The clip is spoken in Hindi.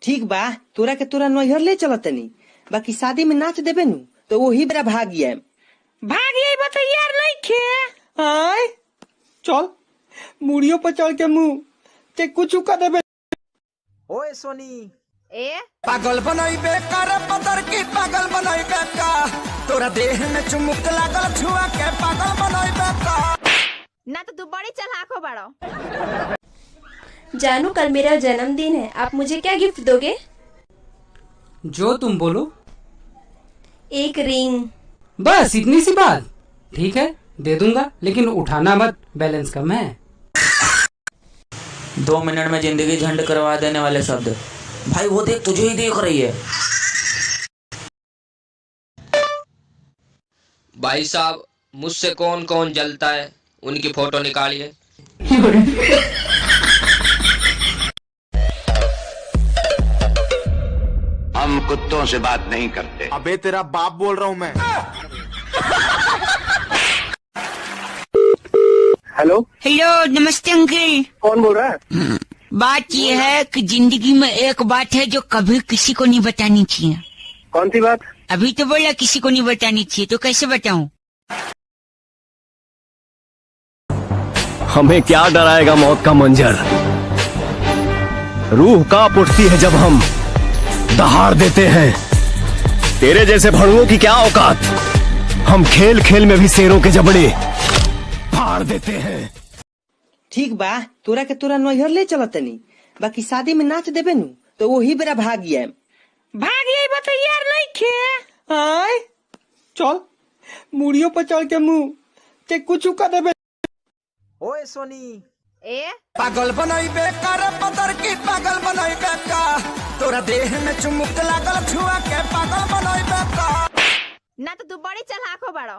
ठीक बा, तोरा के तोरा नैहर ले चलतनी, बाकी शादी में नाच देबे नु तो वही बेरा भागिए बता यार नहीं खे आय चल मुड़ियों पर चढ़ के मुंह ते कुछ का देबे। ओए सोनी ए पागल बनाइबे कर पतर की पागल बनाइबे का तोरा देह में चुमुक लागल छुआ के पागल बनाइबे का ना तो तू बड़ी चालाक हो बड़ो। जानू कल मेरा जन्मदिन है, आप मुझे क्या गिफ्ट दोगे? जो तुम बोलो। एक रिंग। बस इतनी सी बात? ठीक है दे दूंगा, लेकिन उठाना मत, बैलेंस कम है। 2 मिनट में जिंदगी झंड करवा देने वाले शब्द। भाई वो देख तुझे ही देख रही है। भाई साहब मुझसे कौन कौन जलता है उनकी फोटो निकालिए। हम कुत्तों से बात नहीं करते। अबे तेरा बाप बोल रहा हूँ मैं। हेलो हेलो नमस्ते अंकल। कौन बोल रहा है? बात ये है कि जिंदगी में एक बात है जो कभी किसी को नहीं बतानी चाहिए। कौन सी बात? अभी तो बोला किसी को नहीं बतानी चाहिए, तो कैसे बताऊं? हमें क्या डराएगा मौत का मंजर, रूह कांप उठती है जब हम दहाड़ देते हैं। तेरे जैसे भड़ुओं की क्या औकात, हम खेल खेल में भी शेरों के जबड़े फाड़ देते हैं। ठीक बा, तोरा के तोरा नैहर ले चलतनी, बाकी शादी में नाच देबे नु तो वही बेरा भागिए बता यार नहीं खे आय चल मुड़ियों पर चढ़ के मुंह ते कुछ का देबे। ओए सोनी ए पागल बनाइबे कर पतर की पागल बनाइबे का तोरा देह में चुमुक लागल छुआ के पागल बनाइबे का ना तो तू बड़ी चालाक हो बड़ो।